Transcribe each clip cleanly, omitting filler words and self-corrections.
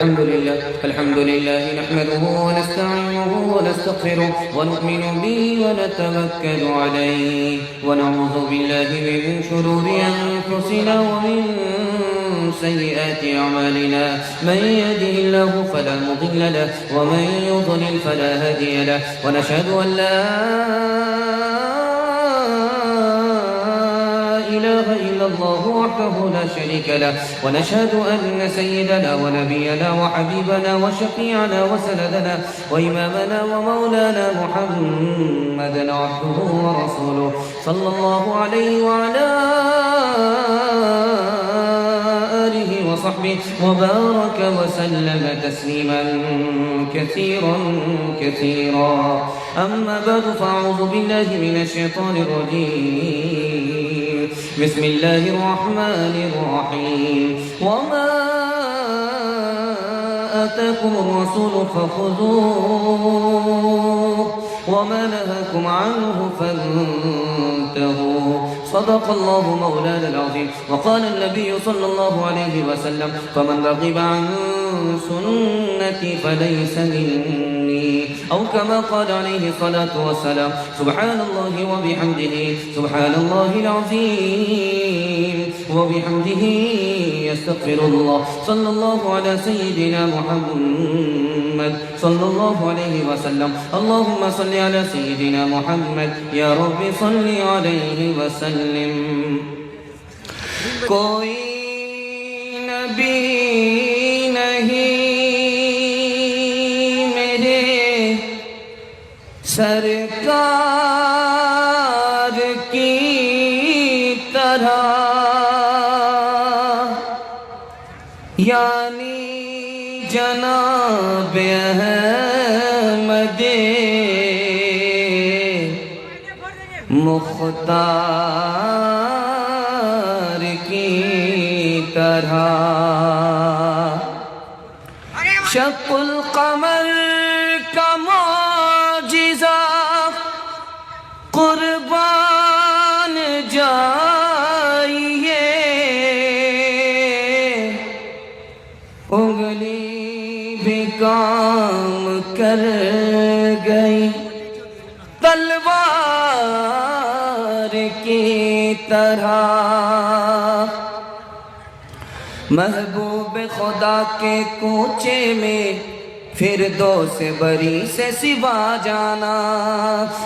الحمد لله نحمده ونستعينه ونستغفره ونؤمن به ونتوكل عليه ونعوذ بالله من شرور أنفسنا ومن سيئات أعمالنا من يهده الله فلا مضل له ومن يضلل فلا هادي له ونشهد أن لا إله إلا الله وحده لا شريك له ونشهد أن سيدنا ونبينا وحبيبنا وشفيعنا وسندنا وإمامنا ومولانا محمدا عبده ورسوله صلى الله عليه وعلى آله وصحبه وبارك وسلم تسليما كثيرا كثيرا أما بعد فأعوذ بالله من الشيطان الرجيم بسم الله الرحمن الرحيم وما آتاكم الرسول فخذوه وما نهاكم عنه فانتهوا صدق الله مولانا العظيم وقال النبي صلى الله عليه وسلم فمن رغب عن سنتي فليس مني أو كما قال عليه الصلاة والسلام سبحان الله وبحمده سبحان الله العظيم وبحمده يستغفر الله صلى الله على سيدنا محمد صلى الله عليه وسلم اللهم صل على سيدنا محمد يا رب صل عليه وسلم کوئی نبی نہیں میرے سرکار کی طرح یعنی جناب احمد مختار کی طرح شق القمر کا معجزہ قربان جائیے انگلی بھی کام کر گئی تلوار کی طرح محبوب خدا کے کوچے میں فردوس بری سے سوا جانا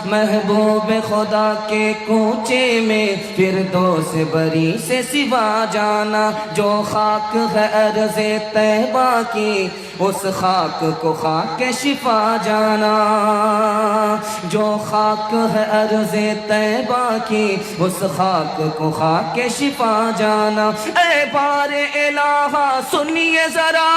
محبوب خدا کے کوچے میں فردوس بری سے سوا جانا جو خاک ہے ارض طیبہ کی اس خاک کو خاک شفا جانا جو خاک ہے ارض طیبہ کی اس خاک کو خاک شفا جانا اے بار الہ سنیے ذرا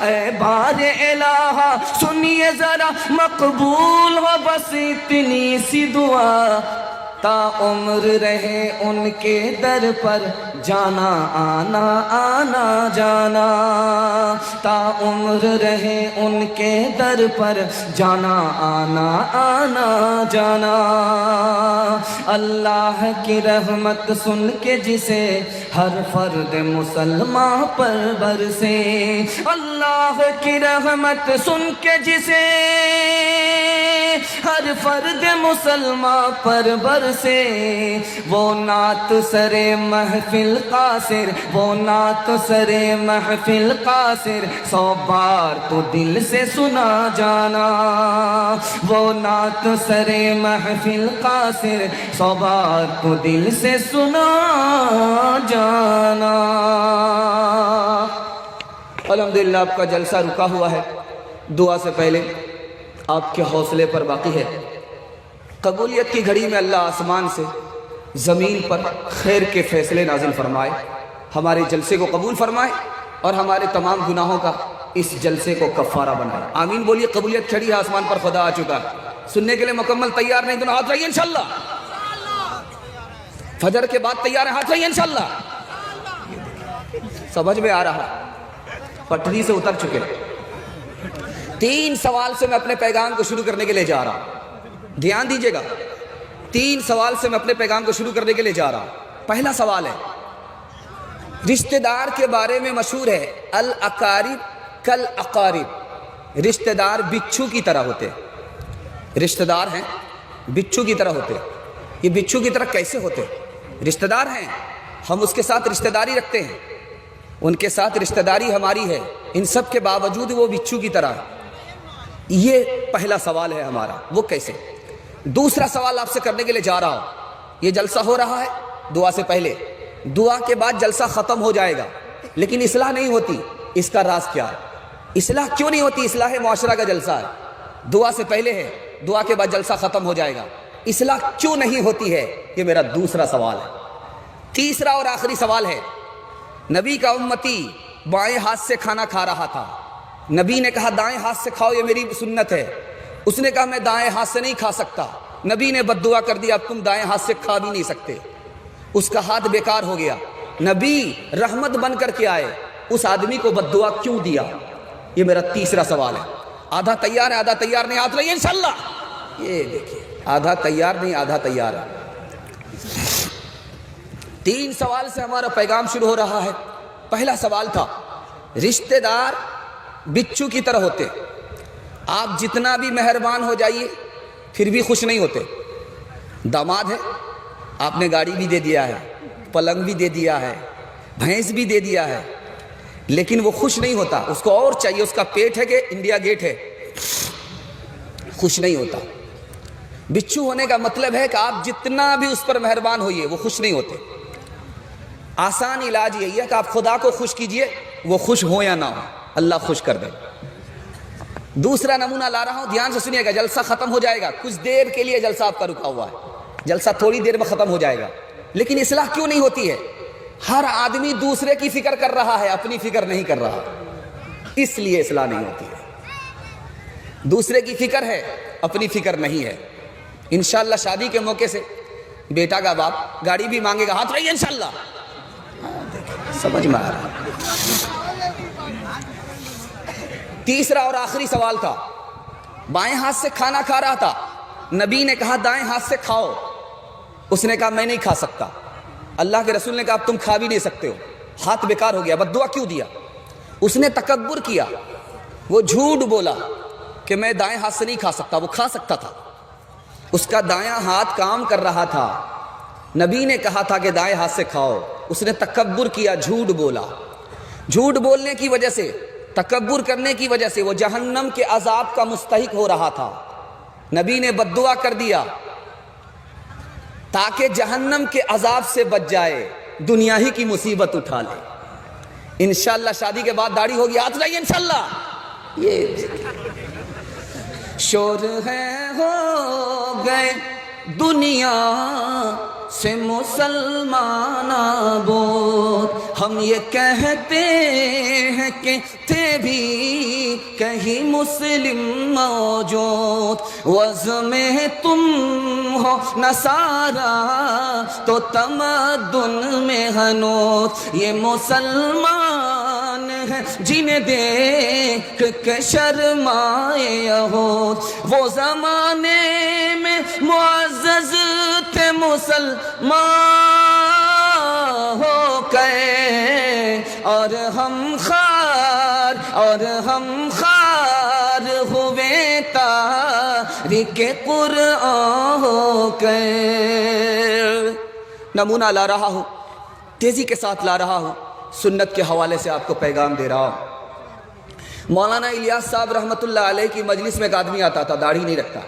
اے بار الہ سنیے ذرا مقبول ہو بس اتنی سی دعا تا عمر رہے ان کے در پر جانا آنا آنا جانا تا عمر رہے ان کے در پر جانا آنا آنا جانا اللہ کی رحمت سن کے جسے ہر فرد مسلمان پر برسے اللہ کی رحمت سن کے جسے ہر فرد مسلمان پر برسے وہ نعت سر محفل قاصر وہ نعت سر محفل قاصر 100 بار تو دل سے سنا جانا وہ نعت سر محفل قاصر 100 بار تو دل سے سنا جانا الحمدللہ آپ کا جلسہ رکا ہوا ہے دعا سے پہلے آپ کے حوصلے پر باقی ہے قبولیت کی گھڑی میں اللہ آسمان سے زمین پر خیر کے فیصلے نازل فرمائے ہمارے جلسے کو قبول فرمائے اور ہمارے تمام گناہوں کا اس جلسے کو کفارہ بنائے آمین بولیے قبولیت کھڑی ہے آسمان پر خدا آ چکا سننے کے لیے مکمل تیار نہیں دونوں ہاتھ رہیے انشاءاللہ فجر کے بعد تیار ہیں ہاتھ رہیے انشاءاللہ سمجھ میں آ رہا پٹری سے اتر چکے 3 سوال سے میں اپنے پیغام کو شروع کرنے کے لیے جا رہا ہوں دھیان دیجئے گا 3 سوال سے میں اپنے پیغام کو شروع کرنے کے لیے جا رہا ہوں پہلا سوال ہے، رشتہ دار کے بارے میں مشہور ہے الاقارب کالاقارب، رشتہ دار بچھو کی طرح ہوتے ہیں۔ رشتہ دار ہیں بچھو کی طرح ہوتے ہیں۔ یہ بچھو کی طرح کیسے ہوتے ہیں؟ رشتہ دار ہیں، ہم اس کے ساتھ رشتہ داری رکھتے ہیں، ان کے ساتھ رشتہ داری ہماری ہے، ان سب کے باوجود وہ بچھو کی طرح ہے۔ یہ پہلا سوال ہے ہمارا، وہ کیسے؟ دوسرا سوال آپ سے کرنے کے لیے جا رہا ہوں، یہ جلسہ ہو رہا ہے دعا سے پہلے، دعا کے بعد جلسہ ختم ہو جائے گا، لیکن اصلاح نہیں ہوتی، اس کا راز کیا ہے؟ اصلاح کیوں نہیں ہوتی؟ اصلاح معاشرہ کا جلسہ ہے، دعا سے پہلے ہے، دعا کے بعد جلسہ ختم ہو جائے گا، اصلاح کیوں نہیں ہوتی ہے؟ یہ میرا دوسرا سوال ہے۔ تیسرا اور آخری سوال ہے، نبی کا امتی بائیں ہاتھ سے کھانا کھا رہا تھا، نبی نے کہا دائیں ہاتھ سے کھاؤ، یہ میری سنت ہے، اس نے کہا میں دائیں ہاتھ سے نہیں کھا سکتا، نبی نے بد دعا کر دیا اب تم دائیں ہاتھ سے کھا بھی نہیں سکتے، اس کا ہاتھ بیکار ہو گیا، نبی رحمت بن کر کے آئے، اس آدمی کو بد دعا کیوں دیا؟ یہ میرا تیسرا سوال ہے۔ آدھا تیار ہے، آدھا تیار نہیں، ہاتھ رہیے انشاءاللہ۔ یہ دیکھیے آدھا تیار نہیں، آدھا تیار ہے۔ 3 سوال سے ہمارا پیغام شروع ہو رہا ہے۔ پہلا سوال تھا، رشتہ دار بچھو کی طرح ہوتے، آپ جتنا بھی مہربان ہو جائیے پھر بھی خوش نہیں ہوتے۔ داماد ہے، آپ نے گاڑی بھی دے دیا ہے، پلنگ بھی دے دیا ہے، بھینس بھی دے دیا ہے، لیکن وہ خوش نہیں ہوتا، اس کو اور چاہیے، اس کا پیٹ ہے کہ انڈیا گیٹ ہے، خوش نہیں ہوتا۔ بچھو ہونے کا مطلب ہے کہ آپ جتنا بھی اس پر مہربان ہوئیے وہ خوش نہیں ہوتے۔ آسان علاج یہی ہے کہ آپ خدا کو خوش کیجئے، وہ خوش ہو یا نہ ہو، اللہ خوش کر دے۔ دوسرا نمونہ لا رہا ہوں، دھیان سے سنیے گا، جلسہ ختم ہو جائے گا، کچھ دیر کے لیے جلسہ آپ کا رکا ہوا ہے، جلسہ تھوڑی دیر میں ختم ہو جائے گا، لیکن اصلاح کیوں نہیں ہوتی ہے؟ ہر آدمی دوسرے کی فکر کر رہا ہے، اپنی فکر نہیں کر رہا، اس لیے اصلاح نہیں ہوتی ہے۔ دوسرے کی فکر ہے، اپنی فکر نہیں ہے۔ انشاءاللہ شادی کے موقع سے بیٹا کا باپ گاڑی بھی مانگے گا، ہاتھ رہیے انشاءاللہ، سمجھ میں آ رہا۔ تیسرا اور آخری سوال تھا، بائیں ہاتھ سے کھانا کھا رہا تھا، نبی نے کہا دائیں ہاتھ سے کھاؤ، اس نے کہا میں نہیں کھا سکتا، اللہ کے رسول نے کہا اب تم کھا بھی نہیں سکتے ہو، ہاتھ بیکار ہو گیا، بد دعا کیوں دیا؟ اس نے تکبر کیا، وہ جھوٹ بولا کہ میں دائیں ہاتھ سے نہیں کھا سکتا، وہ کھا سکتا تھا، اس کا دایاں ہاتھ کام کر رہا تھا، نبی نے کہا تھا کہ دائیں ہاتھ سے کھاؤ، اس نے تکبر کیا، جھوٹ بولا، جھوٹ بولنے کی وجہ سے، تکبر کرنے کی وجہ سے وہ جہنم کے عذاب کا مستحق ہو رہا تھا، نبی نے بد دعا کر دیا تاکہ جہنم کے عذاب سے بچ جائے، دنیا ہی کی مصیبت اٹھا لے۔ انشاءاللہ شادی کے بعد داڑھی ہوگی، ہاتھ رہیے انشاءاللہ۔ یہ شور ہے ہو گئے دنیا سے مسلمان آبود، ہم یہ کہتے ہیں کہ تھے بھی کہیں مسلم موجود، وضع میں تم ہو نصارا تو تمدن میں ہنوز، یہ مسلمان ہیں جنہیں دیکھ کے شرمائے یہود، وہ زمانے میں معزز تھے مسلمان ہو گئے، اور ہم خار ہوئے تاریخ قرآن ہو گئے۔ نمونہ لا رہا ہوں، تیزی کے ساتھ لا رہا ہوں، سنت کے حوالے سے آپ کو پیغام دے رہا ہوں۔ مولانا الیاس صاحب رحمۃ اللہ علیہ کی مجلس میں ایک آدمی آتا تھا، داڑھی نہیں رکھتا،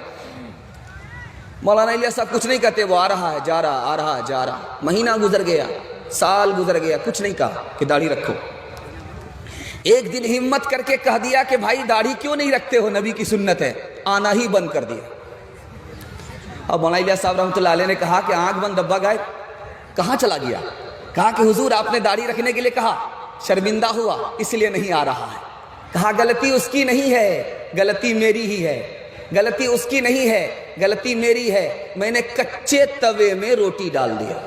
مولانا الیاس صاحب کچھ نہیں کہتے، وہ آ رہا ہے جا رہا، آ رہا ہے جا رہا، مہینہ گزر گیا، سال گزر گیا، کچھ نہیں کہا کہ داڑھی رکھو۔ ایک دن ہمت کر کے کہہ دیا کہ بھائی داڑھی کیوں نہیں رکھتے ہو، نبی کی سنت ہے، آنا ہی بند کر دیا۔ اب مولانا الیاس صاحب رحمۃ اللہ علیہ نے کہا کہ آنکھ بند ڈبہ گائے، کہاں چلا گیا؟ کہا کہ حضور آپ نے داڑھی رکھنے کے لیے کہا، شرمندہ ہوا اس لیے نہیں آ رہا ہے۔ کہا غلطی اس کی نہیں ہے، غلطی میری ہی ہے، غلطی اس کی نہیں ہے، غلطی میری ہے، میں نے کچے توے میں روٹی ڈال دیا۔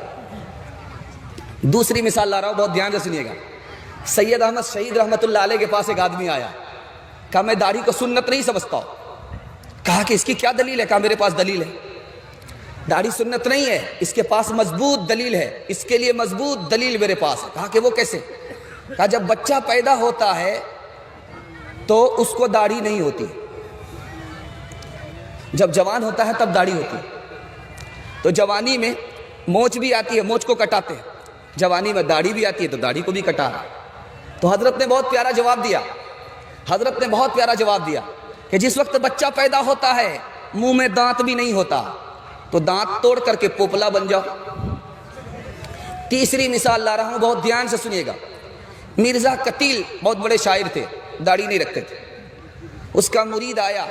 دوسری مثال لا رہا ہوں، بہت دھیان سے سنیے گا۔ سید احمد شہید رحمۃ اللہ علیہ کے پاس ایک آدمی آیا، کہا میں داڑھی کو سنت نہیں سمجھتا ہوں۔ کہا کہ اس کی کیا دلیل ہے؟ کہا میرے پاس دلیل ہے۔ داڑھی سنت نہیں ہے، اس کے پاس مضبوط دلیل ہے، اس کے لیے مضبوط دلیل میرے پاس ہے۔ کہا کہ وہ کیسے؟ کہا جب بچہ پیدا ہوتا ہے تو اس کو داڑھی نہیں ہوتی، جب جوان ہوتا ہے تب داڑھی ہوتی ہے۔ تو جوانی میں مونچھ بھی آتی ہے، مونچھ کو کٹاتے ہیں، جوانی میں داڑھی بھی آتی ہے تو داڑھی کو بھی کٹا رہا ہے۔ تو حضرت نے بہت پیارا جواب دیا، حضرت نے بہت پیارا جواب دیا کہ جس وقت بچہ پیدا ہوتا ہے منہ میں دانت بھی نہیں ہوتا تو دانت توڑ کر کے پوپلا بن جاؤ۔ تیسری مثال لا رہا ہوں، بہت دھیان سے سنیے گا۔ مرزا قتیل بہت بڑے شاعر تھے، داڑھی نہیں رکھتے تھے۔ اس کا مرید آیا،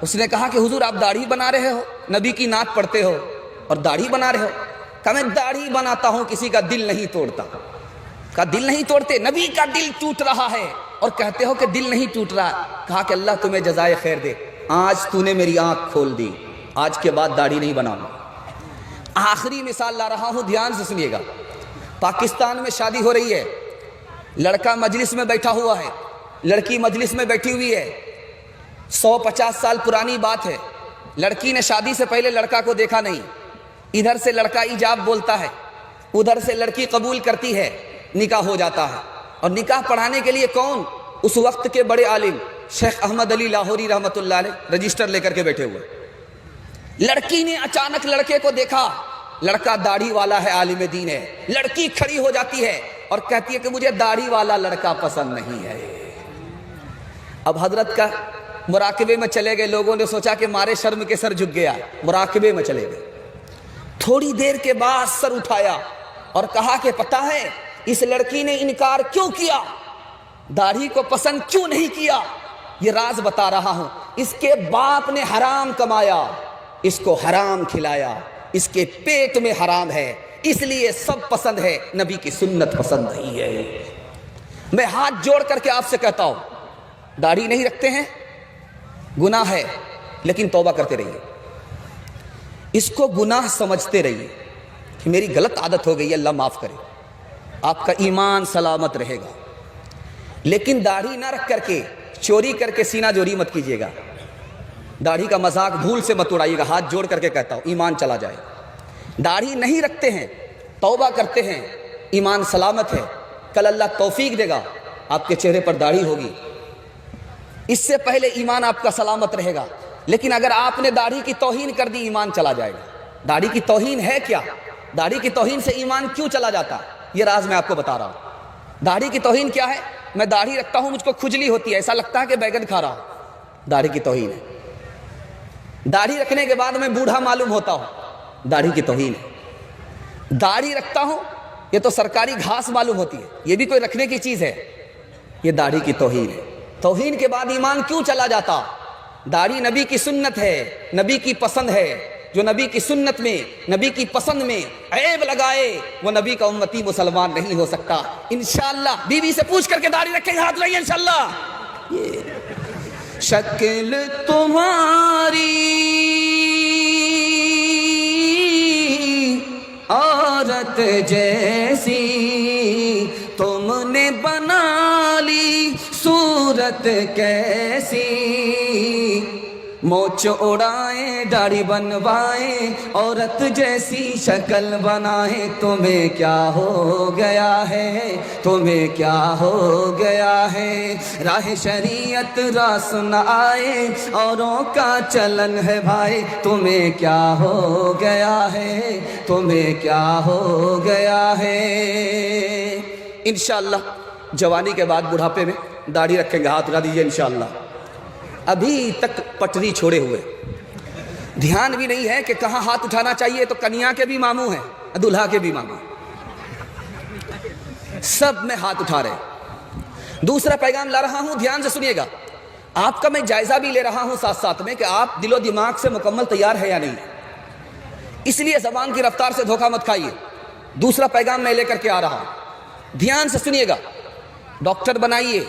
اس نے کہا کہ حضور آپ داڑھی بنا رہے ہو، نبی کی نعت پڑھتے ہو اور داڑھی بنا رہے ہو؟ کہا میں داڑھی بناتا ہوں، کسی کا دل نہیں توڑتا۔ کہا دل نہیں توڑتے؟ نبی کا دل ٹوٹ رہا ہے اور کہتے ہو کہ دل نہیں ٹوٹ رہا۔ کہا کہ اللہ تمہیں جزائے خیر دے، آج تو نے میری آنکھ کھول دی، آج کے بعد داڑھی نہیں بناؤں گا۔ آخری مثال لا رہا ہوں، دھیان سے سنیے گا۔ پاکستان میں شادی ہو رہی ہے، لڑکا مجلس میں بیٹھا ہوا ہے، لڑکی مجلس میں بیٹھی ہوئی ہے، 150 سال پرانی بات ہے، لڑکی نے شادی سے پہلے لڑکا کو دیکھا نہیں، ادھر سے لڑکا ایجاب بولتا ہے، ادھر سے لڑکی قبول کرتی ہے، نکاح ہو جاتا ہے۔ اور نکاح پڑھانے کے لیے کون؟ اس وقت کے بڑے عالم شیخ احمد علی لاہوری رحمۃ اللہ علیہ رجسٹر لے کر کے بیٹھے ہوئے۔ لڑکی نے اچانک لڑکے کو دیکھا، لڑکا داڑھی والا ہے، عالم دین ہے، لڑکی کھڑی ہو جاتی ہے اور کہتی ہے کہ مجھے داڑھی والا لڑکا پسند نہیں ہے۔ اب حضرت کا مراقبے میں چلے گئے، لوگوں نے سوچا کہ مارے شرم کے سر جھک گیا، مراقبے میں چلے گئے۔ تھوڑی دیر کے بعد سر اٹھایا اور کہا کہ پتہ ہے اس لڑکی نے انکار کیوں کیا، داڑھی کو پسند کیوں نہیں کیا؟ یہ راز بتا رہا ہوں۔ اس کے باپ نے حرام کمایا، اس کو حرام کھلایا، اس کے پیٹ میں حرام ہے، اس لیے سب پسند ہے، نبی کی سنت پسند نہیں ہے۔ میں ہاتھ جوڑ کر کے آپ سے کہتا ہوں، داڑھی نہیں رکھتے ہیں، گناہ ہے، لیکن توبہ کرتے رہیے، اس کو گناہ سمجھتے رہیے کہ میری غلط عادت ہو گئی، اللہ معاف کرے، آپ کا ایمان سلامت رہے گا۔ لیکن داڑھی نہ رکھ کر کے چوری کر کے سینہ جوری مت کیجیے گا، داڑھی کا مذاق بھول سے مت اڑائیے گا، ہاتھ جوڑ کر کے کہتا ہوں ایمان چلا جائے۔ داڑھی نہیں رکھتے ہیں، توبہ کرتے ہیں، ایمان سلامت ہے، کل اللہ توفیق دے گا، آپ کے چہرے پر داڑھی ہوگی، اس سے پہلے ایمان آپ کا سلامت رہے گا۔ لیکن اگر آپ نے داڑھی کی توہین کر دی، ایمان چلا جائے گا۔ داڑھی کی توہین ہے کیا؟ داڑھی کی توہین سے ایمان کیوں چلا جاتا ہے؟ یہ راز میں آپ کو بتا رہا ہوں۔ داڑھی کی توہین کیا ہے؟ میں داڑھی رکھتا ہوں، مجھ کو کھجلی ہوتی ہے، ایسا لگتا ہے کہ بیگن کھا رہا ہوں، داڑھی کی توہین ہے۔ داڑھی رکھنے کے بعد میں بوڑھا معلوم ہوتا ہوں، داڑھی کی توہین ہے۔ داڑھی رکھتا ہوں، یہ تو سرکاری گھاس معلوم ہوتی ہے، یہ بھی کوئی رکھنے کی چیز ہے، یہ داڑھی کی توہین ہے۔ توہین کے بعد ایمان کیوں چلا جاتا؟ داڑھی نبی کی سنت ہے، نبی کی پسند ہے، جو نبی کی سنت میں، نبی کی پسند میں عیب لگائے وہ نبی کا امتی مسلمان نہیں ہو سکتا۔ انشاءاللہ بیوی سے پوچھ کر کے داڑھی رکھیں گے، ہاتھ لائیے انشاءاللہ۔ شکل تمہاری عورت جیسی، تم نے بنا لی صورت کیسی، مونچھ اڑائیں داڑھی بنوائیں، عورت جیسی شکل بنائیں، تمہیں کیا ہو گیا ہے، تمہیں کیا ہو گیا ہے، راہ شریعت راس نہ آئے، اوروں کا چلن ہے بھائی، تمہیں کیا ہو گیا ہے، تمہیں کیا ہو گیا ہے۔ انشاءاللہ جوانی کے بعد بڑھاپے میں داڑھی رکھیں گے، ہاتھ اٹھا دیجیے انشاءاللہ۔ ابھی تک پٹری چھوڑے ہوئے، دھیان بھی نہیں ہے کہ کہاں ہاتھ اٹھانا چاہیے، تو کنیا کے بھی ماموں ہیں، دلہا کے بھی ماموں، سب میں ہاتھ اٹھا رہے۔ دوسرا پیغام لا رہا ہوں، دھیان سے سنیے گا، آپ کا میں جائزہ بھی لے رہا ہوں ساتھ ساتھ میں کہ آپ دل و دماغ سے مکمل تیار ہے یا نہیں، اس لیے زبان کی رفتار سے دھوکہ مت کھائیے۔ دوسرا پیغام میں لے کر کے آ رہا ہوں، دھیان سے سنیے گا۔ ڈاکٹر بنائیے،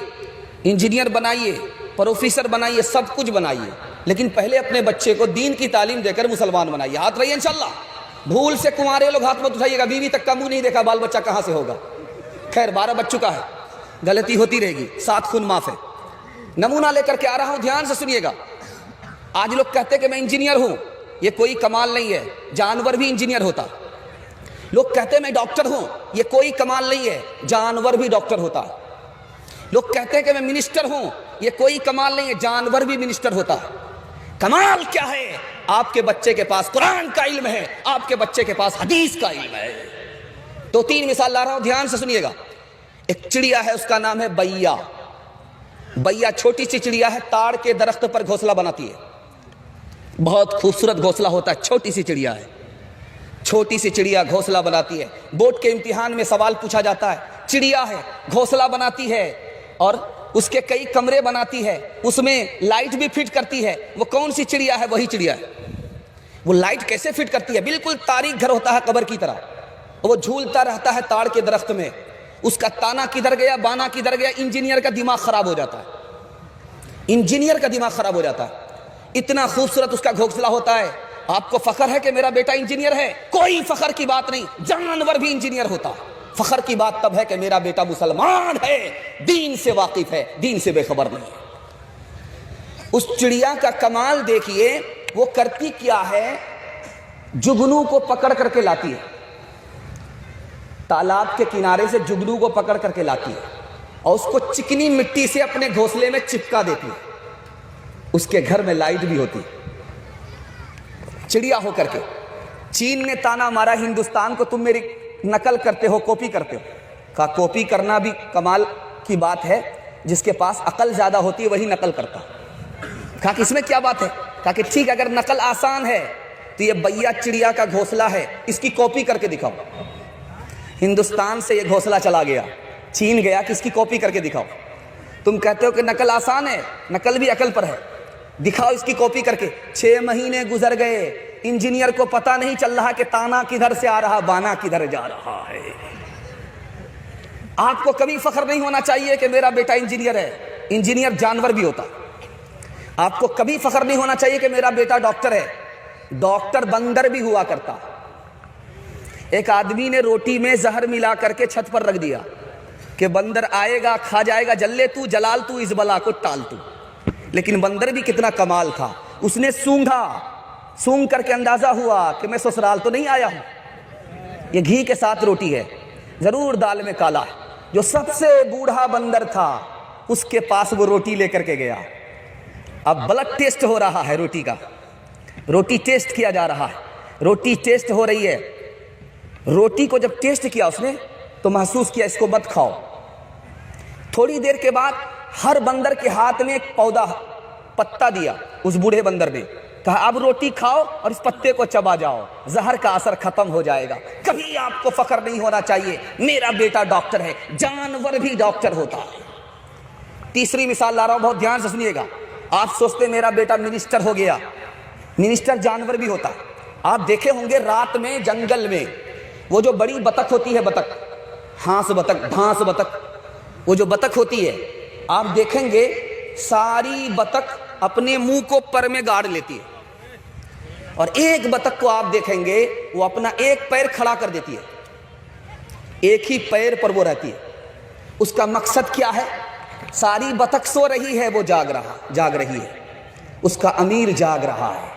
انجینئر بنائیے، پروفیسر بنائیے، سب کچھ بنائیے، لیکن پہلے اپنے بچے کو دین کی تعلیم دے کر مسلمان بنائیے۔ ہاتھ رہیے انشاءاللہ۔ بھول سے کنوارے لوگ ہاتھ مت اٹھائیے گا، بیوی تک کا منہ نہیں دیکھا، بال بچہ کہاں سے ہوگا؟ خیر 12 بچ چکا ہے، غلطی ہوتی رہے گی، 7 خون معاف ہے۔ نمونہ لے کر کے آ رہا ہوں، دھیان سے سنیے گا۔ آج لوگ کہتے کہ میں انجینئر ہوں، یہ کوئی کمال نہیں ہے، جانور بھی انجینئر ہوتا۔ لوگ کہتے ہیں میں ڈاکٹر ہوں، یہ کوئی کمال نہیں ہے، جانور بھی ڈاکٹر ہوتا۔ لوگ کہتے ہیں کہ میں منسٹر ہوں، یہ کوئی کمال نہیں ہے، جانور بھی منسٹر ہوتا۔ کمال کیا ہے؟ آپ کے بچے کے پاس قرآن کا علم ہے، آپ کے بچے کے پاس حدیث کا علم ہے۔ دو تین مثال لا رہا ہوں، دھیان سے سنیے گا۔ ایک چڑیا ہے، اس کا نام ہے بیا۔ بیا چھوٹی سی چڑیا ہے، تاڑ کے درخت پر گھونسلہ بناتی ہے، بہت خوبصورت گھونسلہ ہوتا ہے، چھوٹی سی چڑیا ہے، چھوٹی سی چڑیا گھونسلہ بناتی ہے۔ بورڈ کے امتحان میں سوال پوچھا جاتا ہے، چڑیا ہے، گھونسلہ بناتی ہے اور اس کے کئی کمرے بناتی ہے، اس میں لائٹ بھی فٹ کرتی ہے، وہ کون سی چڑیا ہے؟ وہی چڑیا ہے۔ وہ لائٹ کیسے فٹ کرتی ہے؟ بالکل تاریک گھر ہوتا ہے قبر کی طرح، وہ جھولتا رہتا ہے تاڑ کے درخت میں، اس کا تانا کدھر گیا، بانا کدھر گیا، انجینئر کا دماغ خراب ہو جاتا ہے، انجینئر کا دماغ خراب ہو جاتا ہے۔ اتنا خوبصورت اس کا گھونسلہ ہوتا ہے۔ آپ کو فخر ہے کہ میرا بیٹا انجینئر ہے؟ کوئی فخر کی بات نہیں، جانور بھی انجینئر ہوتا۔ فخر کی بات تب ہے کہ میرا بیٹا مسلمان ہے، دین سے واقف ہے، دین سے بے خبر نہیں ہے۔ اس چڑیا کا کمال دیکھیے، وہ کرتی کیا ہے؟ جگنو کو پکڑ کر کے لاتی ہے، تالاب کے کنارے سے جگنو کو پکڑ کر کے لاتی ہے اور اس کو چکنی مٹی سے اپنے گھونسلے میں چپکا دیتی ہے۔ اس کے گھر میں لائٹ بھی ہوتی، چڑیا ہو کر کے۔ چین نے تانا مارا ہندوستان کو، تم میری نقل کرتے ہو، کاپی کرتے ہو۔ کہا کاپی کرنا بھی کمال کی بات ہے، جس کے پاس عقل زیادہ ہوتی ہے وہی نقل کرتا۔ کہا کہ اس میں کیا بات ہے؟ کہا کہ ٹھیک، اگر نقل آسان ہے تو یہ بیا چڑیا کا گھونسلہ ہے، اس کی کاپی کر کے دکھاؤ۔ ہندوستان سے یہ گھونسلہ چلا گیا، چین گیا کہ اس کی کاپی کر کے دکھاؤ۔ تم کہتے ہو کہ نقل آسان ہے، نقل بھی عقل پر ہے، دکھاؤ اس کی کاپی کر کے۔ 6 مہینے گزر گئے، انجینئر کو پتہ نہیں چل رہا کہ تانا کدھر سے آ رہا، بانا کدھر جا رہا ہے۔ آپ کو کبھی فخر نہیں ہونا چاہیے کہ میرا بیٹا انجینئر ہے، انجینئر جانور بھی ہوتا۔ آپ کو کبھی فخر نہیں ہونا چاہیے کہ میرا بیٹا ڈاکٹر ہے، ڈاکٹر بندر بھی ہوا کرتا۔ ایک آدمی نے روٹی میں زہر ملا کر کے چھت پر رکھ دیا کہ بندر آئے گا کھا جائے گا، جلے تو جلال تو اس بلا کو ٹال تو۔ لیکن بندر بھی کتنا کمال تھا، اس نے سونگھا، سونگ کر کے اندازہ ہوا کہ میں سسرال تو نہیں آیا ہوں، یہ گھی کے ساتھ روٹی ہے، ضرور دال میں کالا ہے۔ جو سب سے بوڑھا بندر تھا اس کے پاس وہ روٹی لے کر کے گیا۔ اب بلڈ ٹیسٹ ہو رہا ہے روٹی کا، روٹی ٹیسٹ کیا جا رہا ہے، روٹی ٹیسٹ ہو رہی ہے۔ روٹی کو جب ٹیسٹ کیا اس نے تو محسوس کیا اس کو مت کھاؤ۔ تھوڑی دیر کے بعد ہر بندر کے ہاتھ میں ایک پودا پتا دیا، اس بوڑھے بندر نے کہا اب روٹی کھاؤ اور اس پتے کو چبا جاؤ، زہر کا اثر ختم ہو جائے گا۔ کبھی آپ کو فخر نہیں ہونا چاہیے میرا بیٹا ڈاکٹر ہے، جانور بھی ڈاکٹر ہوتا ہے۔ تیسری مثال لا رہا ہوں، بہت دھیان سے سنیے گا۔ آپ سوچتے میرا بیٹا منسٹر ہو گیا، منسٹر جانور بھی ہوتا ہے۔ آپ دیکھے ہوں گے رات میں جنگل میں وہ جو بڑی بطخ ہوتی ہے، بطخ، ہانس بطخ، بھانس بطخ، وہ جو بطخ ہوتی ہے، آپ دیکھیں گے ساری بطخ اپنے منہ کو پر میں گاڑ لیتی ہے، اور ایک بطخ کو آپ دیکھیں گے وہ اپنا ایک پیر کھڑا کر دیتی ہے، ایک ہی پیر پر وہ رہتی ہے۔ اس کا مقصد کیا ہے؟ ساری بطخ سو رہی ہے، وہ جاگ رہی ہے، اس کا امیر جاگ رہا ہے۔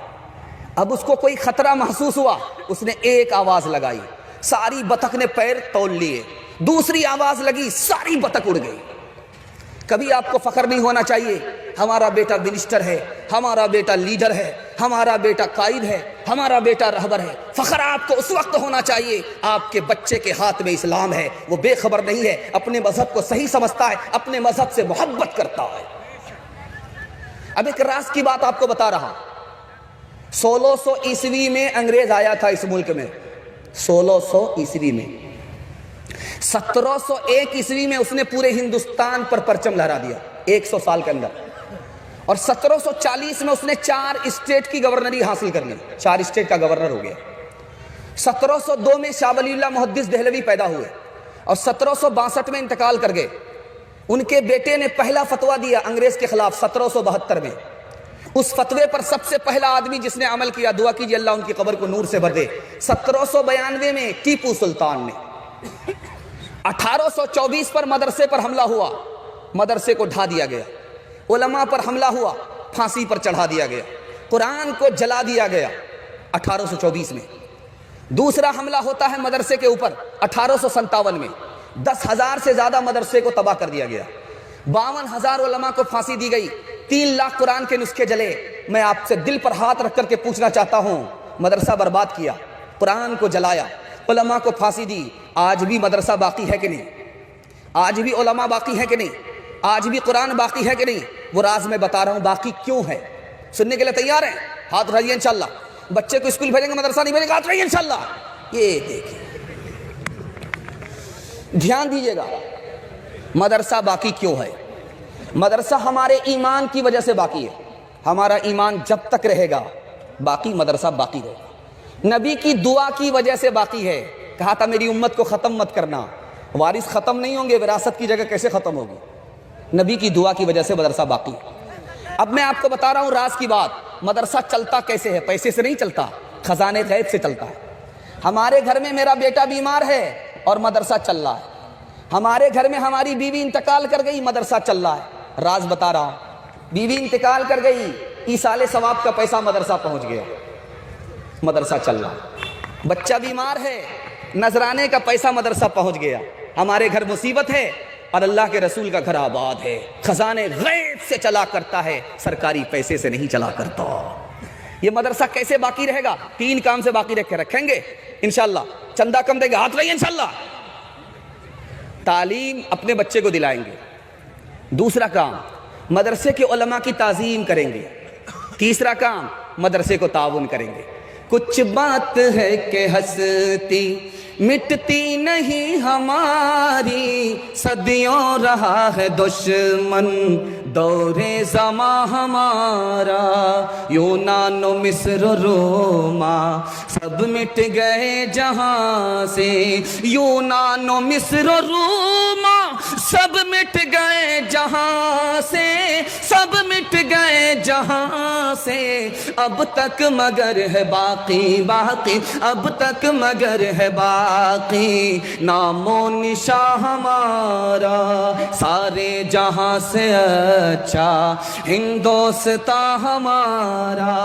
اب اس کو کوئی خطرہ محسوس ہوا، اس نے ایک آواز لگائی، ساری بطخ نے پیر تول لیے، دوسری آواز لگی، ساری بطخ اڑ گئی۔ کبھی آپ کو فخر نہیں ہونا چاہیے ہمارا بیٹا منسٹر ہے، ہمارا بیٹا لیڈر ہے، ہمارا بیٹا قائد ہے، ہمارا بیٹا رہبر ہے۔ فخر آپ کو اس وقت ہونا چاہیے آپ کے بچے کے ہاتھ میں اسلام ہے، وہ بے خبر نہیں ہے، اپنے مذہب کو صحیح سمجھتا ہے، اپنے مذہب سے محبت کرتا ہے۔ اب ایک راز کی بات آپ کو بتا رہا، 1600 عیسوی میں انگریز آیا تھا اس ملک میں، 1600 عیسوی میں 1701 عیسوی میں اس نے پورے ہندوستان پر پرچم لہرا دیا 100 سال کے اندر، اور 1740 میں اس نے 4 اسٹیٹ کی گورنری حاصل کر لی، 4 اسٹیٹ کا گورنر ہو گیا۔ 1702 میں شاہ ولی اللہ محدث دہلوی پیدا ہوئے اور 1762 میں انتقال کر گئے۔ ان کے بیٹے نے پہلا فتویٰ دیا انگریز کے خلاف 1772 میں۔ اس فتوے پر سب سے پہلا آدمی جس نے عمل کیا، دعا کیجیے اللہ ان کی قبر کو نور سے بھر دے، 1792 میں ٹیپو سلطان نے۔ 1824 پر مدرسے پر حملہ ہوا، مدرسے کو ڈھا دیا گیا، علماء پر حملہ ہوا، پھانسی پر چڑھا دیا گیا، قرآن کو جلا دیا گیا، 1824 میں. دوسرا حملہ ہوتا ہے مدرسے کے اوپر 1857 میں. 10,000 سے زیادہ مدرسے کو تباہ کر دیا گیا. 52,000 علماء کو پھانسی دی گئی. 3 لاکھ قرآن کے نسخے جلے. میں آپ سے دل پر ہاتھ رکھ کر کے پوچھنا چاہتا ہوں, مدرسہ برباد کیا, قرآن کو جلایا, علماء کو پھانسی دی, آج بھی مدرسہ باقی ہے کہ نہیں؟ آج بھی علماء باقی ہے کہ نہیں؟ آج بھی قرآن باقی ہے کہ نہیں؟ وہ راز میں بتا رہا ہوں, باقی کیوں ہے. سننے کے لیے تیار ہیں؟ ہاتھ اٹھائیے انشاءاللہ. بچے کو اسکول بھیجیں گے, مدرسہ نہیں بھیجیں گے, ہاتھ اٹھائیے انشاءاللہ. یہ دیکھیں, دھیان دیجیے گا, مدرسہ باقی کیوں ہے؟ مدرسہ ہمارے ایمان کی وجہ سے باقی ہے. ہمارا ایمان جب تک رہے گا باقی مدرسہ باقی رہے گا. نبی کی دعا کی وجہ سے باقی ہے. کہا تھا میری امت کو ختم مت کرنا. وارث ختم نہیں ہوں گے, وراثت کی جگہ کیسے ختم ہوگی؟ نبی کی دعا کی وجہ سے مدرسہ باقی ہے. اب میں آپ کو بتا رہا ہوں راز کی بات. مدرسہ چلتا کیسے ہے؟ پیسے سے نہیں چلتا, خزانے غیب سے چلتا ہے. ہمارے گھر میں میرا بیٹا بیمار ہے اور مدرسہ چل رہا ہے. ہمارے گھر میں ہماری بیوی انتقال کر گئی, مدرسہ چل رہا ہے. راز بتا رہا ہوں, بیوی انتقال کر گئی, ایصال ثواب کا پیسہ مدرسہ پہنچ گیا, مدرسہ چل رہا ہے. بچہ بیمار ہے, نذرانے کا پیسہ مدرسہ پہنچ گیا. ہمارے گھر مصیبت ہے اور اللہ کے رسول کا گھر آباد ہے. خزانے غیب سے چلا کرتا ہے, سرکاری پیسے سے نہیں چلا کرتا. یہ مدرسہ کیسے باقی رہے گا؟ 3 کام سے باقی رکھیں گے انشاءاللہ. چندہ کم دیں گے, ہاتھ رہیے انشاءاللہ. تعلیم اپنے بچے کو دلائیں گے. دوسرا کام, مدرسے کے علماء کی تعظیم کریں گے. تیسرا کام, مدرسے کو تعاون کریں گے. کچھ بات ہے کہ ہستی مٹتی نہیں ہماری, صدیوں رہا ہے دشمن دور زماں ہمارا. یونان و مصر و روما سب مٹ گئے جہاں سے, یونان و مصر و روما سب مٹ گئے جہاں سے, سب مٹ گئے جہاں سے. اب تک مگر ہے باقی باقی, اب تک مگر ہے باقی نام و نشاں ہمارا. سارے جہاں سے اچھا ہندوستاں ہمارا.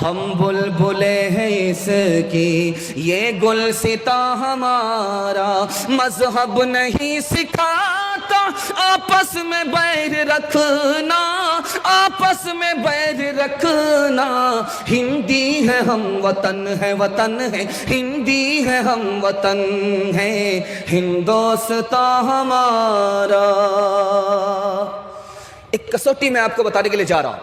ہم بلبلے ہیں اس کی یہ گلستاں ہمارا. مذہب نہیں سکھاتا آپس میں بیر رکھنا, آپس میں بیر رکھنا. ہندی ہے ہم وطن ہے, وطن ہے ہندی ہے, ہم وطن ہے ہندوستاں ہمارا. ایک کسوٹی میں آپ کو بتانے کے لیے جا رہا ہوں,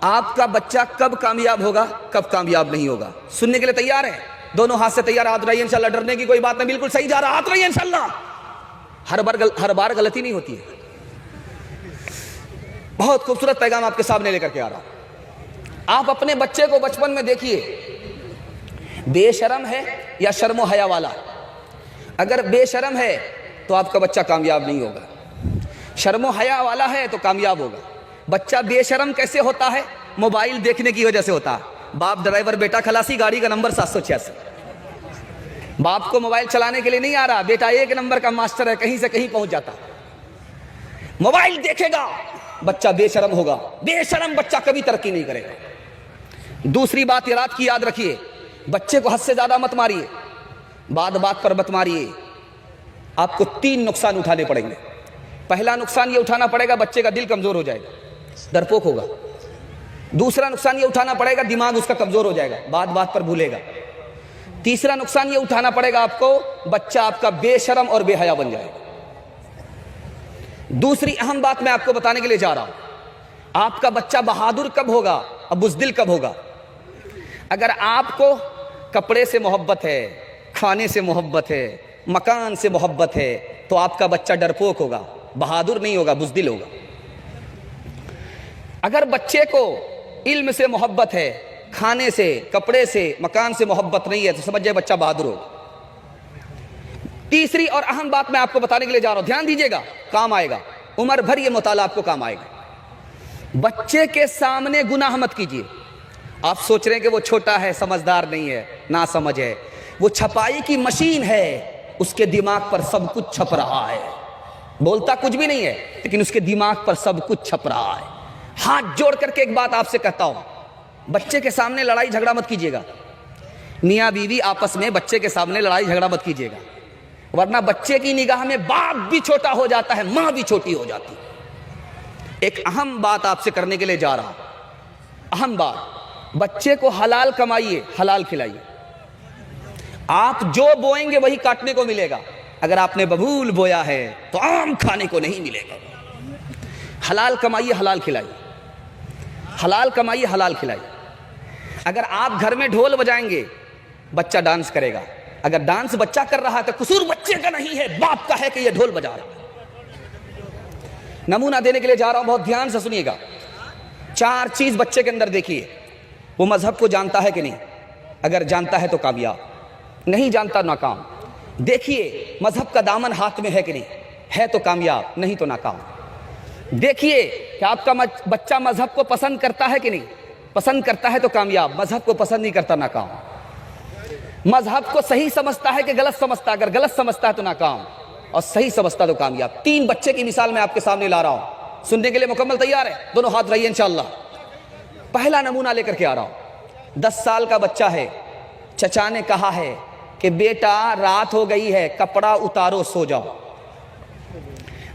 آپ کا بچہ کب کامیاب ہوگا, کب کامیاب نہیں ہوگا. سننے کے لیے تیار ہیں؟ دونوں ہاتھ سے تیار, ہاتھ رہیے انشاءاللہ. ڈرنے کی کوئی بات نہیں, بالکل صحیح جا رہا, ہاتھ رہیے انشاءاللہ. ہر بار غلطی نہیں ہوتی ہے. بہت خوبصورت پیغام آپ کے سامنے لے کر کے آ رہا ہوں. آپ اپنے بچے کو بچپن میں دیکھیے, بے شرم ہے یا شرم و حیا والا. اگر بے شرم ہے تو آپ کا بچہ کامیاب نہیں ہوگا, شرم و حیا والا ہے تو کامیاب ہوگا. بچہ بے شرم کیسے ہوتا ہے؟ موبائل دیکھنے کی وجہ سے ہوتا ہے. باپ ڈرائیور, بیٹا کھلاسی, گاڑی کا نمبر 786. باپ کو موبائل چلانے کے لیے نہیں آ رہا, بیٹا 1 نمبر کا ماسٹر ہے, کہیں سے کہیں پہنچ جاتا. موبائل دیکھے گا بچہ بے شرم ہوگا. بے شرم بچہ کبھی ترقی نہیں کرے گا. دوسری بات یہ رات کی یاد رکھیے, بچے کو حد سے زیادہ مت ماریے, بات بات پر مت ماریے. آپ کو 3 نقصان اٹھانے پڑیں گے. پہلا نقصان یہ اٹھانا پڑے گا, بچے کا دل کمزور ہو جائے گا, ڈرپوک ہوگا. دوسرا نقصان یہ اٹھانا پڑے گا, دماغ اس کا کمزور ہو جائے گا, بات بات پر بھولے گا. تیسرا نقصان یہ اٹھانا پڑے گا آپ کو, بچہ آپ کا بے شرم اور بے حیا بن جائے گا. دوسری اہم بات میں آپ کو بتانے کے لیے جا رہا ہوں, آپ کا بچہ بہادر کب ہوگا اور بزدل کب ہوگا؟ اگر آپ کو کپڑے سے محبت ہے, کھانے سے محبت ہے, مکان سے محبت ہے, تو آپ کا بچہ ڈرپوک ہوگا, بہادر نہیں ہوگا, بزدل ہوگا. اگر بچے کو علم سے محبت ہے, کھانے سے, کپڑے سے, مکان سے محبت نہیں ہے, تو سمجھ جائے بچہ بہادر ہوگا. تیسری اور اہم بات میں آپ کو بتانے کے لیے جا رہا ہوں, دھیان دیجیے گا, کام آئے گا. عمر بھر یہ مطالعہ آپ کو کام آئے گا. بچے کے سامنے گناہ مت کیجیے. آپ سوچ رہے ہیں کہ وہ چھوٹا ہے, سمجھدار نہیں ہے, نا سمجھ ہے. وہ چھپائی کی مشین ہے, اس کے دماغ پر سب کچھ چھپ رہا ہے. بولتا کچھ بھی نہیں ہے, لیکن اس کے دماغ پر سب کچھ چھپ رہا ہے. ہاتھ جوڑ کر کے ایک بات آپ سے کہتا ہوں, بچے کے سامنے لڑائی جھگڑا مت کیجیے گا. میاں بیوی آپس میں بچے کے سامنے لڑائی جھگڑا مت کیجیے گا، ورنہ بچے کی نگاہ میں باپ بھی چھوٹا ہو جاتا ہے، ماں بھی چھوٹی ہو جاتی ہے۔ ایک اہم بات آپ سے کرنے کے لیے جا رہا ہوں، اہم بات، بچے کو حلال کمائیے، حلال کھلائیے۔ آپ جو بوئیں گے وہی کاٹنے کو ملے گا۔ اگر آپ نے ببول بویا ہے تو آم کھانے کو نہیں ملے گا۔ حلال کمائیے، حلال کھلائیے، حلال کمائیے، حلال کھلائیے۔ اگر آپ گھر میں ڈھول بجائیں گے بچہ ڈانس کرے گا، اگر ڈانس بچہ کر رہا ہے تو قصور بچے کا نہیں ہے، باپ کا ہے کہ یہ ڈھول بجا رہا ہے۔ نمونہ دینے کے لیے جا رہا ہوں، بہت دھیان سے سنیے گا۔ 4 چیز بچے کے اندر دیکھیے، وہ مذہب کو جانتا ہے کہ نہیں؟ اگر جانتا ہے تو کامیاب، نہیں جانتا ناکام۔ دیکھیے مذہب کا دامن ہاتھ میں ہے کہ نہیں؟ ہے تو کامیاب، نہیں تو ناکام۔ دیکھیے کہ آپ کا بچہ مذہب کو پسند کرتا ہے کہ نہیں؟ پسند کرتا ہے تو کامیاب، مذہب کو پسند نہیں کرتا ناکام۔ مذہب کو صحیح سمجھتا ہے کہ غلط سمجھتا ہے؟ اگر غلط سمجھتا ہے تو ناکام، اور صحیح سمجھتا تو کامیاب۔ 3 بچے کی مثال میں آپ کے سامنے لا رہا ہوں، سننے کے لیے مکمل تیار ہے؟ دونوں ہاتھ رہیے انشاءاللہ۔ پہلا نمونہ لے کر کے آ رہا ہوں۔ 10 سال کا بچہ ہے، چچا نے کہا ہے کہ بیٹا رات ہو گئی ہے، کپڑا اتارو سو جاؤ۔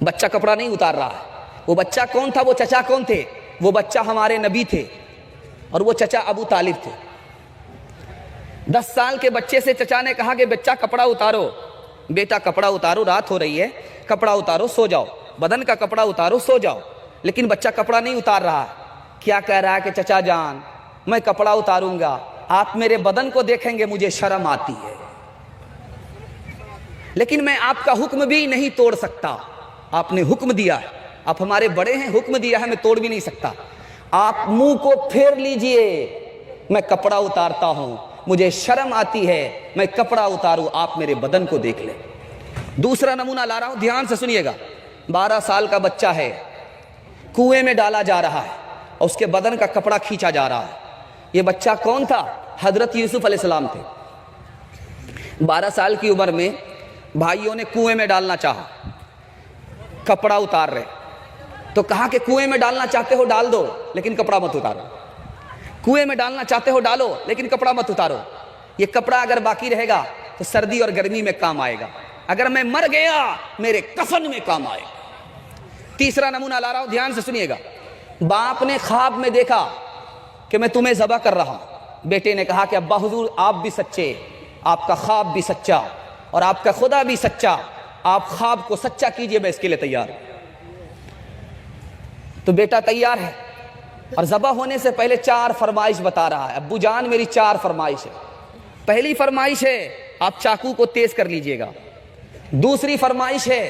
بچہ کپڑا نہیں اتار رہا ہے۔ وہ بچہ کون تھا؟ وہ چچا کون تھے؟ وہ بچہ ہمارے نبی تھے، اور وہ چچا ابو طالب تھے۔ 10 سال کے بچے سے چچا نے کہا کہ بچہ کپڑا اتارو، بیٹا کپڑا اتارو، رات ہو رہی ہے، کپڑا اتارو سو جاؤ، بدن کا کپڑا اتارو سو جاؤ۔ لیکن بچہ کپڑا نہیں اتار رہا ہے، کیا کہہ رہا ہے کہ چچا جان میں کپڑا اتاروں گا، آپ میرے بدن کو دیکھیں گے، مجھے شرم آتی ہے، لیکن میں آپ کا حکم بھی نہیں توڑ سکتا۔ آپ نے حکم دیا ہے، آپ ہمارے بڑے ہیں، حکم دیا ہے، میں توڑ بھی نہیں سکتا۔ آپ منہ کو پھیر لیجئے، میں کپڑا اتارتا ہوں، مجھے شرم آتی ہے، میں کپڑا اتاروں، آپ میرے بدن کو دیکھ لیں۔ دوسرا نمونہ لا رہا ہوں، دھیان سے سنیے گا۔ 12 سال کا بچہ ہے، کنویں میں ڈالا جا رہا ہے اور اس کے بدن کا کپڑا کھینچا جا رہا ہے۔ یہ بچہ کون تھا؟ حضرت یوسف علیہ السلام تھے۔ 12 سال کی عمر میں بھائیوں نے کنویں میں ڈالنا چاہا، کپڑا اتار رہے، تو کہا کہ کنویں میں ڈالنا چاہتے ہو ڈال دو، لیکن کپڑا مت اتارو۔ کنویں میں ڈالنا چاہتے ہو ڈالو، لیکن کپڑا مت اتارو۔ یہ کپڑا اگر باقی رہے گا تو سردی اور گرمی میں کام آئے گا، اگر میں مر گیا میرے کفن میں کام آئے گا۔ تیسرا نمونہ لا رہا ہوں، دھیان سے سنیے گا۔ باپ نے خواب میں دیکھا کہ میں تمہیں ذبح کر رہا ہوں۔ بیٹے نے کہا کہ ابا حضور آپ بھی سچے، آپ کا خواب بھی سچا، اور آپ کا خدا بھی سچا، آپ خواب کو سچا کیجئے، میں اس کے لیے تیار ہوں۔ تو بیٹا تیار ہے، اور ذبح ہونے سے پہلے 4 فرمائش بتا رہا ہے۔ ابو جان میری 4 فرمائش ہے۔ پہلی فرمائش ہے آپ چاقو کو تیز کر لیجئے گا۔ دوسری فرمائش ہے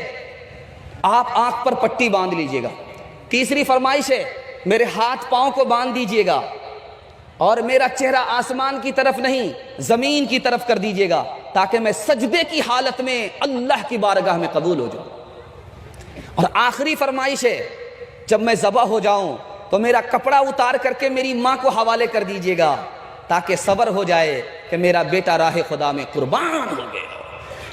آپ آنکھ پر پٹی باندھ لیجئے گا۔ تیسری فرمائش ہے میرے ہاتھ پاؤں کو باندھ دیجئے گا، اور میرا چہرہ آسمان کی طرف نہیں زمین کی طرف کر دیجئے گا، تاکہ میں سجدے کی حالت میں اللہ کی بارگاہ میں قبول ہو جاؤں۔ اور آخری فرمائش ہے جب میں ذبح ہو جاؤں تو میرا کپڑا اتار کر کے میری ماں کو حوالے کر دیجئے گا، تاکہ صبر ہو جائے کہ میرا بیٹا راہ خدا میں قربان ہو گیا۔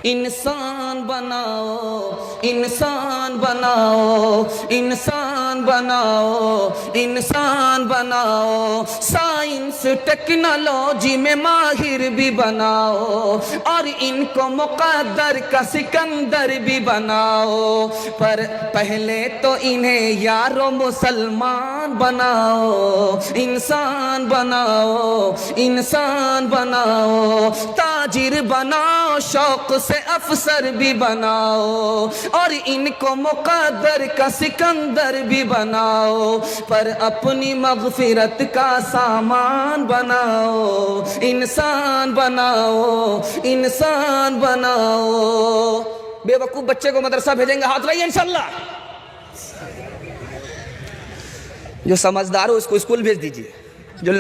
انسان بناؤ، انسان بناؤ، انسان بناؤ، انسان بناؤ، سائنس ٹیکنالوجی میں ماہر بھی بناؤ، اور ان کو مقدر کا سکندر بھی بناؤ، پر پہلے تو انہیں یارو مسلمان بناؤ۔ انسان بناؤ، انسان بناؤ، تاجر بناؤ، شوق سے افسر بھی بناؤ، اور ان کو مقدر کا سکندر بھی بناؤ، پر اپنی مغفرت کا سامان بناؤ۔ انسان بناؤ، انسان بناؤ۔ بے وقوف بچے کو مدرسہ بھیجیں گے، ہاتھ رہیے انشاءاللہ۔ جو سمجھدار ہو اس کو اسکول بھیج دیجئے، جو